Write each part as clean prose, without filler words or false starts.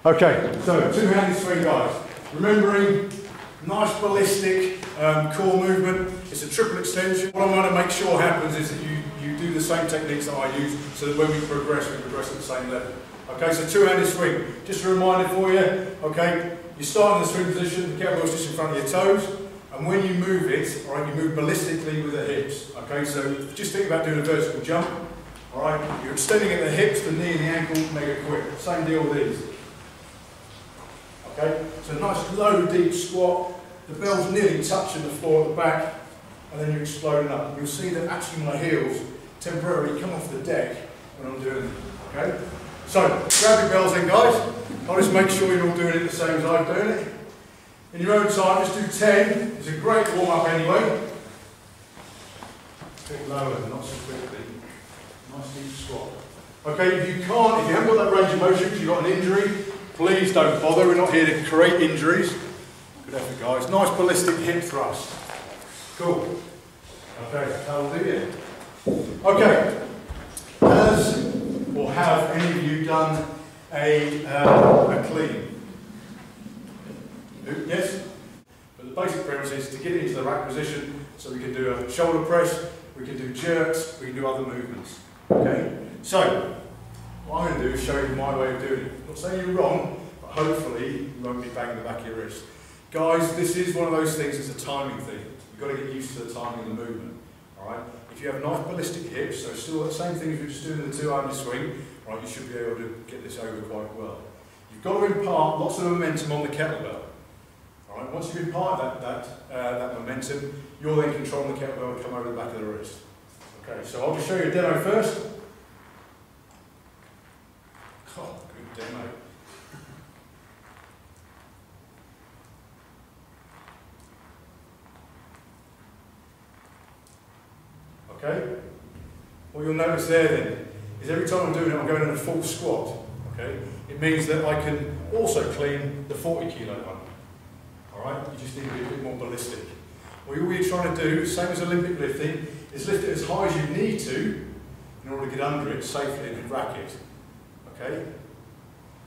Okay, so two-handed swing, guys. Remembering, nice ballistic core movement. It's a triple extension. What I want to make sure happens is that you do the same techniques that I use, so that when we progress at the same level. Okay, so two-handed swing. Just a reminder for you, okay, you start in the swing position, the kettlebell's just in front of your toes, and when you move it, all right, you move ballistically with the hips. Okay, so just think about doing a vertical jump. All right, you're extending at the hips, the knee and the ankle, mega quick. Same deal with these. Okay, so nice low, deep squat. The bell's nearly touching the floor at the back, and then you're exploding up. You'll see that actually my heels temporarily come off the deck when I'm doing it. Okay, so grab your bells in, guys. I'll just make sure you're all doing it the same as I'm doing it. In your own time, just do 10. It's a great warm up anyway. A bit lower, not so quickly. Nice deep squat. Okay, if you haven't got that range of motion because you've got an injury, please don't bother. We're not here to create injuries. Good effort, guys. Nice ballistic hip thrust. Cool. Okay, that'll do you. Okay. Have any of you done a clean? Yes? But the basic premise is to get into the rack position, so we can do a shoulder press, we can do jerks, we can do other movements. Okay? So, what I'm going to do is show you my way of doing it. I'm not saying you're wrong, but hopefully you won't be banging the back of your wrist. Guys, this is one of those things, it's a timing thing. You've got to get used to the timing of the movement. Alright? If you have nice ballistic hips, so still the same thing as we're just doing in the two-handed swing, right, you should be able to get this over quite well. You've got to impart lots of momentum on the kettlebell. Alright? Once you've imparted that momentum, you're then controlling the kettlebell to come over the back of the wrist. Okay, so I'll just show you a demo first. Oh, good demo. Okay? What you'll notice there then is every time I'm doing it, I'm going in a full squat. Okay? It means that I can also clean the 40 kilo one. Alright? You just need to be a bit more ballistic. What you're trying to do, same as Olympic lifting, is lift it as high as you need to in order to get under it safely and rack it. Okay?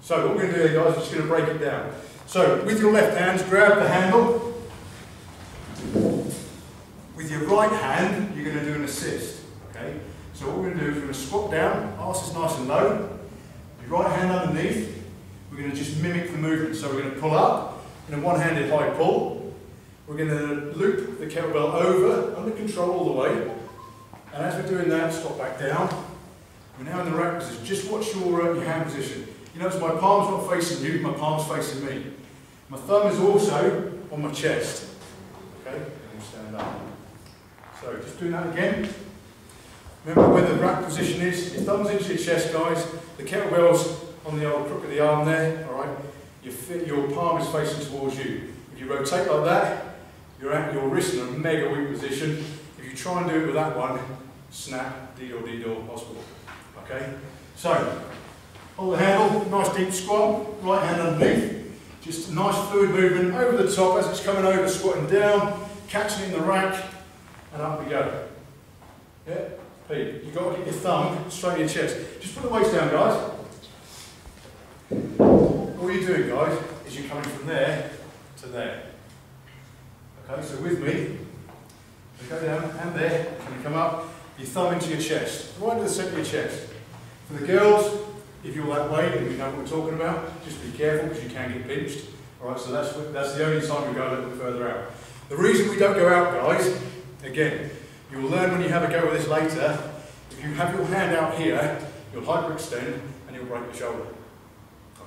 So what we're going to do here, guys, is just going to break it down. So with your left hand, grab the handle. With your right hand, you're going to do an assist. Okay? So what we're going to do is we're going to squat down, arse is nice and low. Your right hand underneath, we're going to just mimic the movement. So we're going to pull up in a one-handed high pull. We're going to loop the kettlebell over, under control all the way. And as we're doing that, squat back down. We're now in the rack position. Just watch your hand position. You notice my palm's not facing you, my palm's facing me. My thumb is also on my chest. Okay? And we'll stand up. So just doing that again. Remember where the rack position is. Your thumb's into your chest, guys. The kettlebell's on the old crook of the arm there. Alright? Your palm is facing towards you. If you rotate like that, you're at your wrist in a mega weak position. If you try and do it with that one, snap, dee-door, hospital. Okay? So, hold the handle, nice deep squat, right hand underneath. Just a nice fluid movement over the top as it's coming over, squatting down, catching it in the rack, and up we go. Yeah? Pete, you've got to get your thumb straight in your chest. Just put the weights down, guys. All you're doing, guys, is you're coming from there to there. Okay, so with me, you go down and there, and you come up, your thumb into your chest, right to the centre of your chest. For the girls, if you're that way and you know what we're talking about, just be careful because you can get pinched. Alright, so that's the only time we go a little bit further out. The reason we don't go out, guys, again, you'll learn when you have a go with this later, if you have your hand out here, you'll hyperextend and you'll break your shoulder.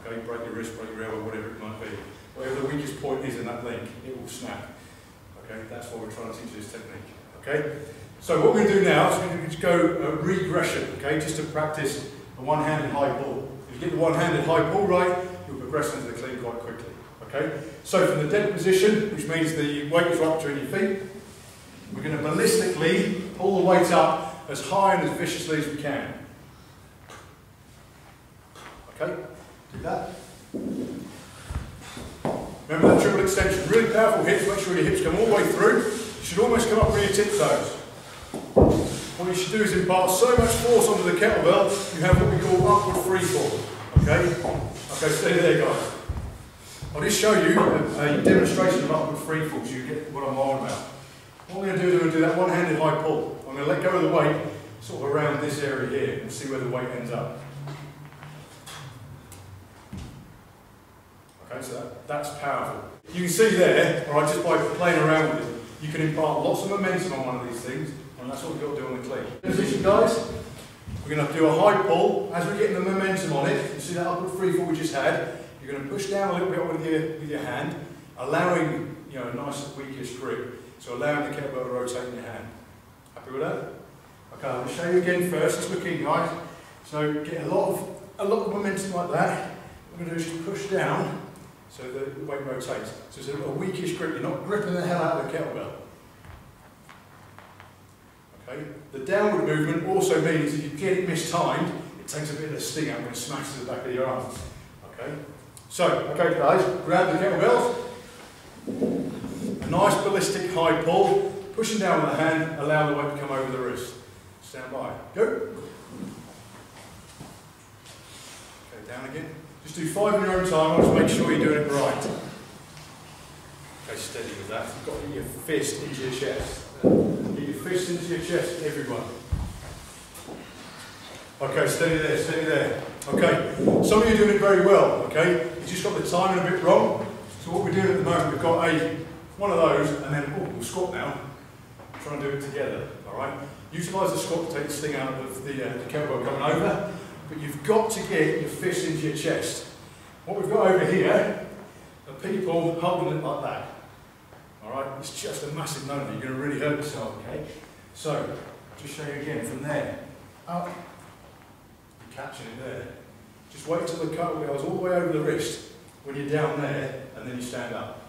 Okay, break your wrist, break your elbow, whatever it might be. Whatever the weakest point is in that link, it will snap. Okay, that's why we're trying to teach this technique. Okay, so what we're going to do now is we're going to go regression. Okay, just to practice a one-handed high pull. If you get the one-handed high pull right, you'll progress into the clean quite quickly. Okay, so from the dead position, which means the weight is right between your feet, we're going to ballistically pull the weight up as high and as viciously as we can. Okay, do that. Remember that triple extension, really powerful hips, make sure your hips come all the way through. You should almost come up with your tiptoes. What you should do is impart so much force onto the kettlebell, you have what we call upward free fall. Okay? Okay, stay there, guys. I'll just show you a demonstration of upward free fall so you get what I'm on about. What I'm going to do is I'm going to do that one-handed high pull. I'm going to let go of the weight sort of around this area here and see where the weight ends up. Okay, so that's powerful. You can see there, all right, just by playing around with it, you can impart lots of momentum on one of these things, and that's what we've got to do on the clean. Position, guys. We're going to do a high pull. As we're getting the momentum on it, you see that upward free fall we just had, you're going to push down a little bit with your hand, allowing a nice weakish grip, so allowing the kettlebell to rotate in your hand. Happy with that? Okay, I'm going to show you again first, as we're keen, guys. So get a lot of momentum like that. What we're going to do is just push down so the weight rotates. So it's a weakish grip. You're not gripping the hell out of the kettlebell. Okay. The downward movement also means if you get it mistimed, it takes a bit of the sting out and smashes the back of your arms. Okay. So, okay guys, grab the kettlebells. A nice ballistic high pull, pushing down with the hand, allow the weight to come over the wrist. Stand by. Go. Okay, down again. Just do 5 in your own time, just make sure you're doing it right. Okay, steady with that. You've got to get your fist into your chest. Get your fist into your chest, everyone. Okay, steady there, steady there. Okay, some of you are doing it very well, okay? You just got the timing a bit wrong. So what we're doing at the moment, we've got one of those, and then we'll squat now. Try and do it together, all right? Utilise the squat to take the sting out of the kettlebell coming over, but you've got to get your fist into your chest. What we've got over here are people holding it like that. All right, it's just a massive no-no. You're going to really hurt yourself, okay? So, just show you again from there, up, you're catching it there. Just wait till the kettlebell's all the way over the wrist when you're down there, and then you stand up.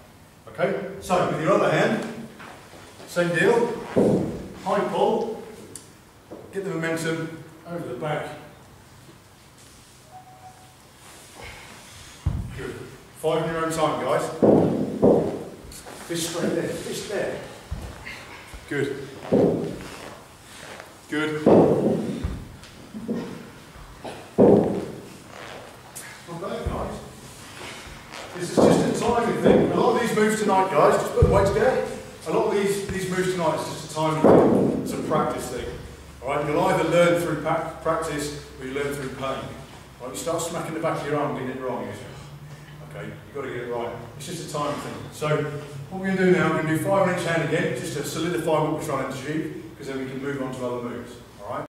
Okay? So, with your other hand, same deal, high pull, get the momentum over the back. Good. 5 in your own time, guys. Fist straight there, fist there. Good. Good. Not bad, guys. This is just a timing thing. A lot of these moves tonight, guys, just put the weight together. A lot of these moves tonight is just a timing thing. It's a practice thing. Alright, you'll either learn through practice or you learn through pain. Right, you start smacking the back of your arm getting it wrong. Okay, you've got to get it right. It's just a timing thing. So, what we're going to do now, we're going to do 5 on each hand again, just to solidify what we're trying to achieve, because then we can move on to other moves.